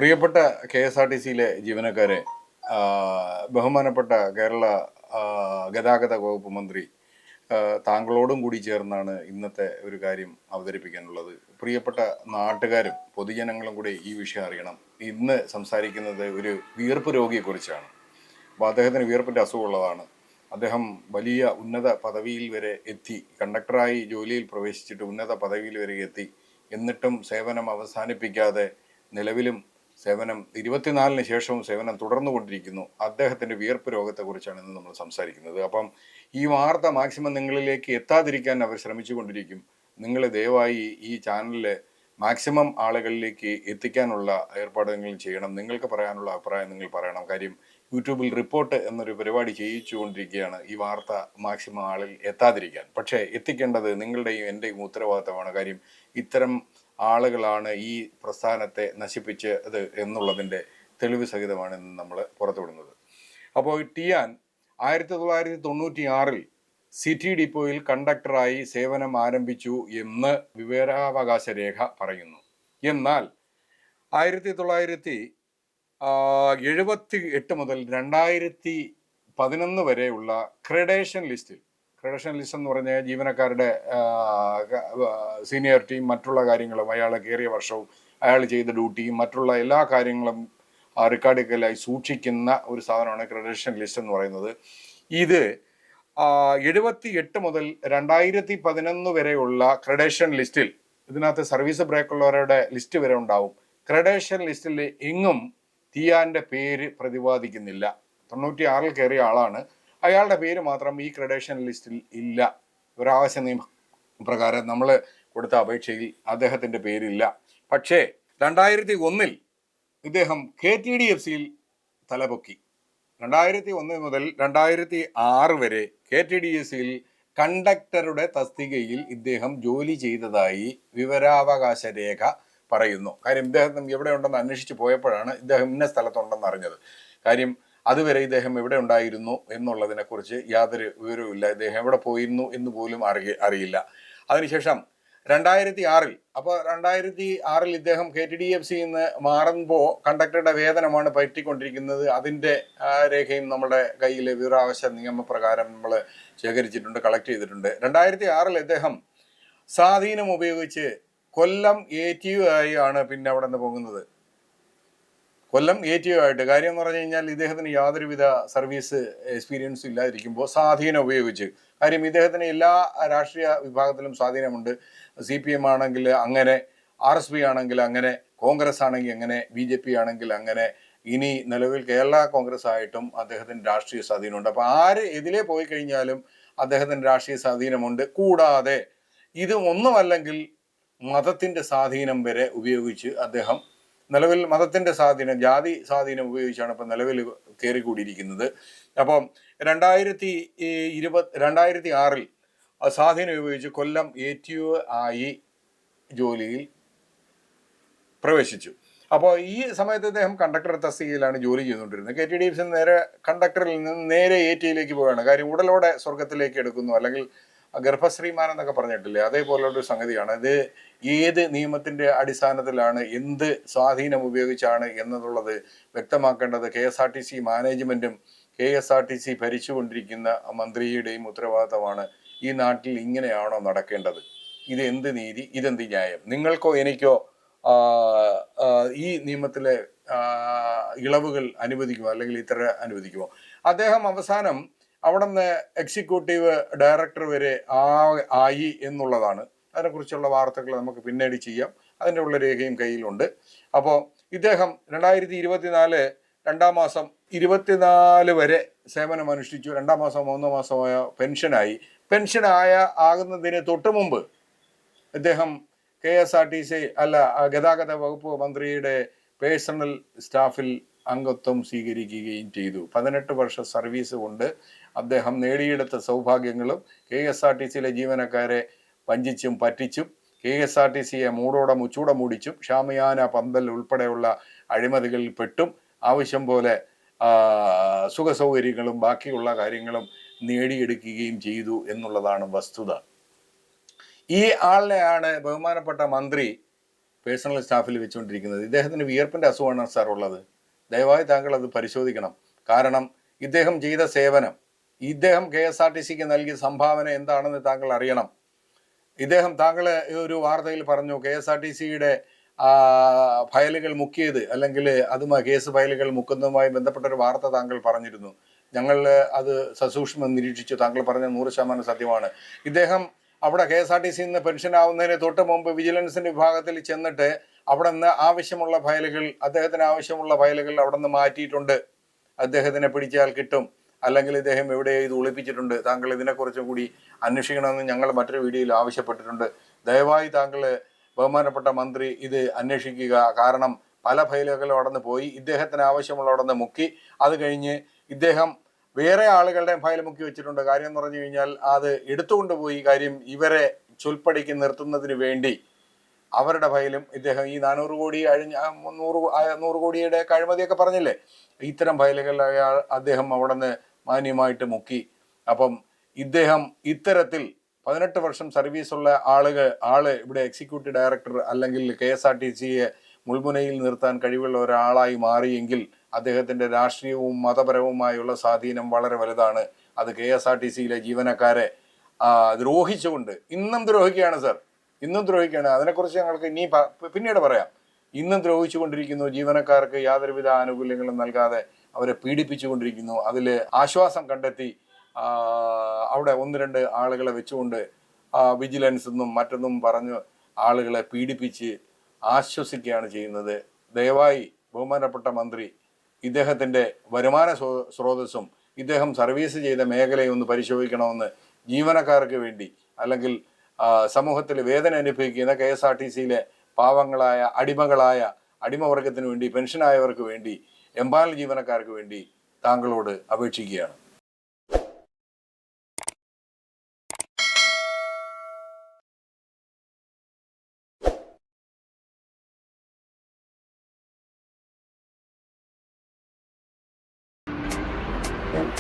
പ്രിയപ്പെട്ട KSRTCയിലെ ജീവനക്കാരെ, ബഹുമാനപ്പെട്ട കേരള ഗതാഗത വകുപ്പ് മന്ത്രി താങ്കളോടും കൂടി ചേർന്നാണ് ഇന്നത്തെ ഒരു കാര്യം അവതരിപ്പിക്കാനുള്ളത്. പ്രിയപ്പെട്ട നാട്ടുകാരും പൊതുജനങ്ങളും കൂടി ഈ വിഷയം അറിയണം. ഇന്ന് സംസാരിക്കുന്നത് ഒരു വിയർപ്പ് രോഗിയെക്കുറിച്ചാണ്. അപ്പോൾ അദ്ദേഹത്തിന് വിയർപ്പിൻ്റെ അസുഖമുള്ളതാണ്. അദ്ദേഹം വലിയ ഉന്നത പദവിയിൽ വരെ എത്തി, കണ്ടക്ടറായി ജോലിയിൽ പ്രവേശിച്ചിട്ട് ഉന്നത പദവിയിൽ വരെ എത്തി. എന്നിട്ടും സേവനം അവസാനിപ്പിക്കാതെ നിലവിലും സേവനം 24-ന് ശേഷവും സേവനം തുടർന്നുകൊണ്ടിരിക്കുന്നു. അദ്ദേഹത്തിൻ്റെ വിയർപ്പ് രോഗത്തെക്കുറിച്ചാണ് ഇന്ന് നമ്മൾ സംസാരിക്കുന്നത്. അപ്പം ഈ വാർത്ത മാക്സിമം നിങ്ങളിലേക്ക് എത്താതിരിക്കാൻ അവർ ശ്രമിച്ചുകൊണ്ടിരിക്കും. നിങ്ങൾ ദയവായി ഈ ചാനലിൽ മാക്സിമം ആളുകളിലേക്ക് എത്തിക്കാനുള്ള ഏർപ്പാടുകൾ ചെയ്യണം. നിങ്ങൾക്ക് പറയാനുള്ള അഭിപ്രായം നിങ്ങൾ പറയണം. കാര്യം യൂട്യൂബിൽ റിപ്പോർട്ട് എന്നൊരു പരിപാടി ചെയ്യിച്ചുകൊണ്ടിരിക്കുകയാണ് ഈ വാർത്ത മാക്സിമം ആളിൽ എത്താതിരിക്കാൻ. പക്ഷേ എത്തിക്കേണ്ടത് നിങ്ങളുടെയും എൻ്റെയും ഉത്തരവാദിത്തമാണ്. കാര്യം ഇത്തരം ആളുകളാണ് ഈ പ്രസ്ഥാനത്തെ നശിപ്പിച്ചത് എന്നുള്ളതിൻ്റെ തെളിവ് സഹിതമാണ് ഇന്ന് നമ്മൾ പുറത്തുവിടുന്നത്. അപ്പോൾ ടിയാൻ 1996-ൽ സിറ്റി ഡിപ്പോയിൽ കണ്ടക്ടറായി സേവനം ആരംഭിച്ചു എന്ന് വിവരാവകാശ രേഖ പറയുന്നു. എന്നാൽ 1978 മുതൽ 2011 വരെയുള്ള ക്രെഡേഷൻ ലിസ്റ്റ് എന്ന് പറഞ്ഞാൽ ജീവനക്കാരുടെ സീനിയോറിറ്റിയും മറ്റുള്ള കാര്യങ്ങളും, അയാൾ കയറിയ വർഷവും അയാൾ ചെയ്ത ഡ്യൂട്ടിയും മറ്റുള്ള എല്ലാ കാര്യങ്ങളും റെക്കോർഡിക്കലായി സൂക്ഷിക്കുന്ന ഒരു സാധനമാണ് ക്രെഡേഷൻ ലിസ്റ്റ് എന്ന് പറയുന്നത്. ഇത് 78 മുതൽ 2011 വരെയുള്ള ക്രെഡേഷൻ ലിസ്റ്റിൽ, ഇതിനകത്ത് സർവീസ് ബ്രേക്ക് ഉള്ളവരുടെ ലിസ്റ്റ് വരെ ഉണ്ടാവും. ക്രെഡേഷൻ ലിസ്റ്റിൽ എങ്ങും ടിയാൻ്റെ പേര് പ്രതിപാദിക്കുന്നില്ല. 96-ൽ കയറിയ ആളാണ്, അയാളുടെ പേര് മാത്രം ഈ ക്രെഡേഷൻ ലിസ്റ്റിൽ ഇല്ല. ഒരാവശ്യ നിയമ പ്രകാരം നമ്മൾ കൊടുത്ത അപേക്ഷയിൽ അദ്ദേഹത്തിൻ്റെ പേരില്ല. പക്ഷേ 2001-ൽ ഇദ്ദേഹം KTDFCയിൽ തലപൊക്കി. 2001 മുതൽ 2006 വരെ KTDFCയിൽ കണ്ടക്ടറുടെ തസ്തികയിൽ ഇദ്ദേഹം ജോലി ചെയ്തതായി വിവരാവകാശ രേഖ പറയുന്നു. കാര്യം ഇദ്ദേഹം എവിടെ ഉണ്ടെന്ന് അന്വേഷിച്ച് പോയപ്പോഴാണ് ഇദ്ദേഹം ഇന്ന സ്ഥലത്തുണ്ടെന്ന് അറിഞ്ഞത്. കാര്യം അതുവരെ ഇദ്ദേഹം എവിടെ ഉണ്ടായിരുന്നു എന്നുള്ളതിനെക്കുറിച്ച് യാതൊരു വിവരവുമില്ല. ഇദ്ദേഹം എവിടെ പോയിരുന്നു എന്ന് പോലും അറിയില്ല. അതിനുശേഷം 2006-ൽ, അപ്പോൾ 2006-ൽ ഇദ്ദേഹം KTDFCയിൽ നിന്ന് മാറുമ്പോൾ കണ്ടക്ടറുടെ വേതനമാണ് പറ്റിക്കൊണ്ടിരിക്കുന്നത്. അതിൻ്റെ രേഖയും നമ്മുടെ കയ്യിൽ വിവരാവകാശ നിയമപ്രകാരം നമ്മൾ ശേഖരിച്ചിട്ടുണ്ട്, കളക്ട് ചെയ്തിട്ടുണ്ട്. 2006-ൽ ഇദ്ദേഹം സ്വാധീനം ഉപയോഗിച്ച് കൊല്ലം ATO ആയി ആണ് പിന്നെ അവിടെ നിന്ന് പോകുന്നത്. കൊല്ലം ATO ആയിട്ട്. കാര്യം എന്ന് പറഞ്ഞു കഴിഞ്ഞാൽ ഇദ്ദേഹത്തിന് യാതൊരുവിധ സർവീസ് എക്സ്പീരിയൻസും ഇല്ലാതിരിക്കുമ്പോൾ സ്വാധീനം ഉപയോഗിച്ച്, കാര്യം ഇദ്ദേഹത്തിന് എല്ലാ രാഷ്ട്രീയ വിഭാഗത്തിലും സ്വാധീനമുണ്ട്. CPM ആണെങ്കിൽ അങ്ങനെ, RSP ആണെങ്കിൽ അങ്ങനെ, കോൺഗ്രസ് ആണെങ്കിൽ അങ്ങനെ, BJP ആണെങ്കിൽ അങ്ങനെ, ഇനി നിലവിൽ കേരള കോൺഗ്രസ് ആയിട്ടും അദ്ദേഹത്തിന് രാഷ്ട്രീയ സ്വാധീനമുണ്ട്. അപ്പോൾ ആര് എതിലേ പോയി കഴിഞ്ഞാലും അദ്ദേഹത്തിന് രാഷ്ട്രീയ സ്വാധീനമുണ്ട്. കൂടാതെ ഇത് ഒന്നുമല്ലെങ്കിൽ മതത്തിൻ്റെ സ്വാധീനം വരെ ഉപയോഗിച്ച് അദ്ദേഹം, നിലവിൽ മതത്തിൻ്റെ സ്വാധീനം, ജാതി സ്വാധീനം ഉപയോഗിച്ചാണ് ഇപ്പം നിലവിൽ കയറിക്കൂടിയിരിക്കുന്നത്. അപ്പം 2006-ൽ സ്വാധീനം ഉപയോഗിച്ച് കൊല്ലം ATO ആയി ജോലിയിൽ പ്രവേശിച്ചു. അപ്പോൾ ഈ സമയത്ത് അദ്ദേഹം കണ്ടക്ടർ തസ്തികയിലാണ് ജോലി ചെയ്തുകൊണ്ടിരുന്നത്. KTDFCയിൽ നേരെ കണ്ടക്ടറിൽ നിന്ന് നേരെ ATOയിലേക്ക് പോവുകയാണ്. കാര്യം ഉടലോടെ സ്വർഗത്തിലേക്ക് എടുക്കുന്നു, അല്ലെങ്കിൽ ഗർഭശ്രീമാൻ എന്നൊക്കെ പറഞ്ഞിട്ടില്ലേ, അതേപോലുള്ളൊരു സംഗതിയാണ്. ഇത് ഏത് നിയമത്തിൻ്റെ അടിസ്ഥാനത്തിലാണ്, എന്ത് സ്വാധീനം ഉപയോഗിച്ചാണ് എന്നുള്ളത് വ്യക്തമാക്കേണ്ടത് KSRTC മാനേജ്മെൻറ്റും KSRTC ഭരിച്ചുകൊണ്ടിരിക്കുന്ന മന്ത്രിയുടെയും ഉത്തരവാദിത്തമാണ്. ഈ നാട്ടിൽ ഇങ്ങനെയാണോ നടക്കേണ്ടത്? ഇത് എന്ത് നീതി, ഇതെന്ത് ന്യായം? നിങ്ങൾക്കോ എനിക്കോ ഈ നിയമത്തിലെ ഇളവുകൾ അനുവദിക്കുമോ, അല്ലെങ്കിൽ ഇത്ര അനുവദിക്കുമോ? അദ്ദേഹം അവസാനം അവിടെ നിന്ന് എക്സിക്യൂട്ടീവ് ഡയറക്ടർ വരെ ആയി എന്നുള്ളതാണ്. അതിനെക്കുറിച്ചുള്ള വാർത്തകൾ നമുക്ക് പിന്നീട് ചെയ്യാം. അതിൻ്റെ ഉള്ള രേഖയും കയ്യിലുണ്ട്. അപ്പോൾ ഇദ്ദേഹം 2024 2-ാം മാസം 24 വരെ സേവനം അനുഷ്ഠിച്ചു. 2-ാം മാസം 3-ാം മാസമായ ആകുന്നതിന് തൊട്ട് മുമ്പ് ഇദ്ദേഹം KSRTC ഗതാഗത വകുപ്പ് മന്ത്രിയുടെ പേഴ്സണൽ സ്റ്റാഫിൽ അംഗത്വം സ്വീകരിക്കുകയും ചെയ്തു. 18 വർഷ സർവീസ് കൊണ്ട് അദ്ദേഹം നേടിയെടുത്ത സൗഭാഗ്യങ്ങളും KSRTCയിലെ ജീവനക്കാരെ വഞ്ചിച്ചും പറ്റിച്ചും KSRTCയെ മുച്ചൂടെ മൂടിച്ചും ഷാമിയാന പന്തൽ ഉൾപ്പെടെയുള്ള അഴിമതികളിൽ പെട്ടും ആവശ്യം പോലെ സുഖസൗകര്യങ്ങളും ബാക്കിയുള്ള കാര്യങ്ങളും നേടിയെടുക്കുകയും ചെയ്തു എന്നുള്ളതാണ് വസ്തുത. ഈ ആളിനെയാണ് ബഹുമാനപ്പെട്ട മന്ത്രി പേഴ്സണൽ സ്റ്റാഫിൽ വെച്ചുകൊണ്ടിരിക്കുന്നത്. ഇദ്ദേഹത്തിന് വിയർപ്പിൻ്റെ അസുഖമാണ് സാർ ഉള്ളത്. ദയവായി താങ്കൾ അത് പരിശോധിക്കണം. കാരണം ഇദ്ദേഹം ചെയ്ത സേവനം, ഇദ്ദേഹം KSRTCക്ക് നൽകിയ സംഭാവന എന്താണെന്ന് താങ്കൾ അറിയണം. താങ്കൾ ഒരു വാർത്തയിൽ പറഞ്ഞു KSRTCയുടെ ഫയലുകൾ മുക്കിയത്, അല്ലെങ്കിൽ കേസ് ഫയലുകൾ മുക്കുന്നതുമായി ബന്ധപ്പെട്ടൊരു വാർത്ത താങ്കൾ പറഞ്ഞിരുന്നു. ഞങ്ങൾ അത് സസൂക്ഷ്മം നിരീക്ഷിച്ചു. താങ്കൾ പറഞ്ഞ 100% സത്യമാണ്. ഇദ്ദേഹം അവിടെ KSRTCയിൽ നിന്ന് പെൻഷൻ ആവുന്നതിന് തൊട്ട് മുമ്പ് വിജിലൻസിന്റെ വിഭാഗത്തിൽ ചെന്നിട്ട് അവിടെ നിന്ന് ആവശ്യമുള്ള ഫയലുകൾ, അദ്ദേഹത്തിന് ആവശ്യമുള്ള ഫയലുകൾ അവിടെ നിന്ന് മാറ്റിയിട്ടുണ്ട്. അദ്ദേഹത്തിനെ പിടിച്ചാൽ കിട്ടും, അല്ലെങ്കിൽ ഇദ്ദേഹം എവിടെ ഇത് ഒളിപ്പിച്ചിട്ടുണ്ട്. താങ്കൾ ഇതിനെക്കുറിച്ചും കൂടി അന്വേഷിക്കണമെന്ന് ഞങ്ങൾ മറ്റൊരു വീഡിയോയിൽ ആവശ്യപ്പെട്ടിട്ടുണ്ട്. ദയവായി താങ്കൾ ബഹുമാനപ്പെട്ട മന്ത്രി ഇത് അന്വേഷിക്കുക. കാരണം പല ഫയലുകളും അവിടെ നിന്ന് പോയി, ഇദ്ദേഹത്തിന് ആവശ്യമുള്ള അവിടെ നിന്ന് മുക്കി. അത് കഴിഞ്ഞ് ഇദ്ദേഹം വേറെ ആളുകളുടെ ഫയൽ മുക്കി വെച്ചിട്ടുണ്ട്. കാര്യം എന്ന് പറഞ്ഞു കഴിഞ്ഞാൽ അത് എടുത്തുകൊണ്ടുപോയി കാര്യം ഇവരെ ചൊൽപ്പടിക്ക് നിർത്തുന്നതിന് വേണ്ടി അവരുടെ ഫയലും ഇദ്ദേഹം ഈ 400 കോടി 100 കോടിയുടെ അഴിമതിയൊക്കെ പറഞ്ഞില്ലേ, ഇത്തരം ഫയലുകൾ അദ്ദേഹം അവിടെ നിന്ന് മാന്യമായിട്ട് മുക്കി. അപ്പം ഇദ്ദേഹം ഇത്തരത്തിൽ 18 വർഷം സർവീസുള്ള ആള് ഇവിടെ എക്സിക്യൂട്ടീവ് ഡയറക്ടർ അല്ലെങ്കിൽ KSRTCയെ മുൾമുനയിൽ നിർത്താൻ കഴിവുള്ള ഒരാളായി മാറിയെങ്കിൽ അദ്ദേഹത്തിൻ്റെ രാഷ്ട്രീയവും മതപരവുമായുള്ള സ്വാധീനം വളരെ വലുതാണ്. അത് KSRTCയിലെ ജീവനക്കാരെ ദ്രോഹിച്ചുകൊണ്ട് ഇന്നും ദ്രോഹിക്കുകയാണ് സാർ, ഇന്നും ദ്രോഹിക്കുകയാണ്. അതിനെക്കുറിച്ച് ഞങ്ങൾക്ക് ഇനി പിന്നീട് പറയാം. ഇന്നും ദ്രോഹിച്ചുകൊണ്ടിരിക്കുന്നു. ജീവനക്കാർക്ക് യാതൊരുവിധ ആനുകൂല്യങ്ങളും നൽകാതെ അവരെ പീഡിപ്പിച്ചുകൊണ്ടിരിക്കുന്നു. അതിൽ ആശ്വാസം കണ്ടെത്തി അവിടെ 1-2 ആളുകളെ വെച്ചുകൊണ്ട് വിജിലൻസ് എന്നും മറ്റൊന്നും പറഞ്ഞ് ആളുകളെ പീഡിപ്പിച്ച് ആശ്വസിക്കുകയാണ് ചെയ്യുന്നത്. ദയവായി ബഹുമാനപ്പെട്ട മന്ത്രി ഇദ്ദേഹത്തിൻ്റെ വരുമാന സ്രോതസ്സും ഇദ്ദേഹം സർവീസ് ചെയ്ത മേഖലയെ ഒന്ന് പരിശോധിക്കണമെന്ന് ജീവനക്കാർക്ക് വേണ്ടി, അല്ലെങ്കിൽ സമൂഹത്തിൽ വേദന അനുഭവിക്കുന്ന KSRTCയിലെ പാവങ്ങളായ അടിമവർഗത്തിന് വേണ്ടി, പെൻഷനായവർക്ക് വേണ്ടി, എംപാനൽ ജീവനക്കാർക്ക് വേണ്ടി താങ്കളോട് അപേക്ഷിക്കുകയാണ്.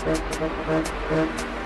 Thank you.